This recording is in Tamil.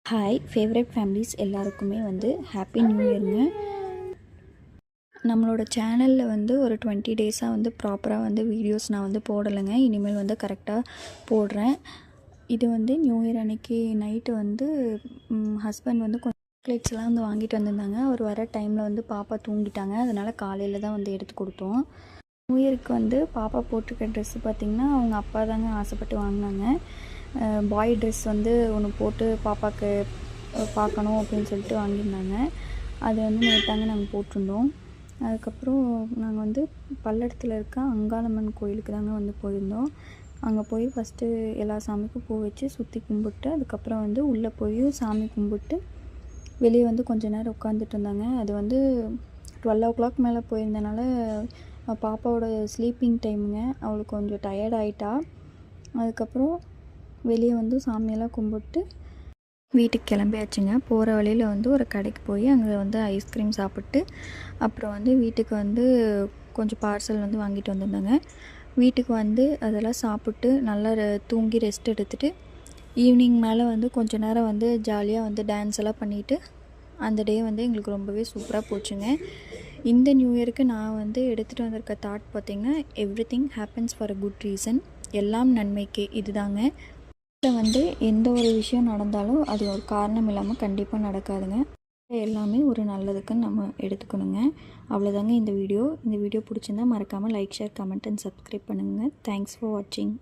ஹாய் ஃபேவரட் ஃபேமிலிஸ் எல்லாருக்குமே வந்து ஹாப்பி நியூ இயருங்க. நம்மளோட சேனலில் வந்து ஒரு 20 டேஸாக வந்து ப்ராப்பராக வந்து வீடியோஸ் நான் வந்து போடலைங்க. இனிமேல் வந்து கரெக்டாக போடுறேன். இது வந்து நியூ இயர் அன்னைக்கு நைட்டு வந்து ஹஸ்பண்ட் வந்து கொஞ்சம் சாக்லேட்ஸ்லாம் வந்து வாங்கிட்டு வந்திருந்தாங்க. அவர் வர டைமில் வந்து பாப்பா தூங்கிட்டாங்க. அதனால் காலையில் தான் வந்து எடுத்து கொடுத்தோம். நியூ இயருக்கு வந்து பாப்பா போட்டிருக்க ட்ரெஸ்ஸு பார்த்திங்கன்னா அவங்க அப்பா தாங்க ஆசைப்பட்டு வாங்கினாங்க. பாய் ட்ரெஸ் வந்து ஒன்று போட்டு பாப்பாவுக்கு பார்க்கணும் அப்படின்னு சொல்லிட்டு வாங்கியிருந்தாங்க. அது வந்து நேற்றாங்க நாங்கள் போட்டிருந்தோம். அதுக்கப்புறம் நாங்கள் வந்து பல்லடத்தில் இருக்க அங்காளம்மன் கோயிலுக்கு தாங்க வந்து போயிருந்தோம். அங்கே போய் ஃபஸ்ட்டு எல்லா சாமிக்கும் பூ வச்சு சுற்றி கும்பிட்டு அதுக்கப்புறம் வந்து உள்ளே போய் சாமி கும்பிட்டு வெளியே வந்து கொஞ்ச நேரம் உட்காந்துட்டு இருந்தாங்க. அது வந்து 12 o'clock மேலே போயிருந்தனால பாப்பாவோட ஸ்லீப்பிங் டைமுங்க. அவளுக்கு கொஞ்சம் டயர்ட் ஆகிட்டா. அதுக்கப்புறம் வெளியே வந்து சாமியெல்லாம் கும்பிட்டு வீட்டுக்கு கிளம்பியாச்சுங்க. போகிற வழியில் வந்து ஒரு கடைக்கு போய் அங்கே வந்து ஐஸ்கிரீம் சாப்பிட்டு அப்புறம் வந்து வீட்டுக்கு வந்து கொஞ்சம் பார்சல் வந்து வாங்கிட்டு வந்திருந்தாங்க. வீட்டுக்கு வந்து அதெல்லாம் சாப்பிட்டு நல்லா தூங்கி ரெஸ்ட் எடுத்துகிட்டு ஈவினிங் மேலே வந்து கொஞ்ச நேரம் வந்து ஜாலியாக வந்து டான்ஸ் எல்லாம் பண்ணிவிட்டு அந்த டே வந்து எங்களுக்கு ரொம்பவே சூப்பராக போச்சுங்க. இந்த நியூ இயருக்கு நான் வந்து எடுத்துகிட்டு வந்திருக்க தாட் பார்த்திங்கன்னா, everything happens for a good reason. எல்லாம் நன்மைக்கே. இதுதாங்க. வந்து எந்த ஒரு விஷயம் நடந்தாலும் அது ஒரு காரணம் இல்லாமல் கண்டிப்பாக நடக்காதுங்க. எல்லாமே ஒரு நல்லதுக்குன்னு நம்ம எடுத்துக்கணுங்க. அவ்வளோதாங்க இந்த வீடியோ பிடிச்சிருந்தால் மறக்காமல் like, share, comment and subscribe பண்ணுங்கள். தேங்க்ஸ் ஃபார் வாட்சிங்.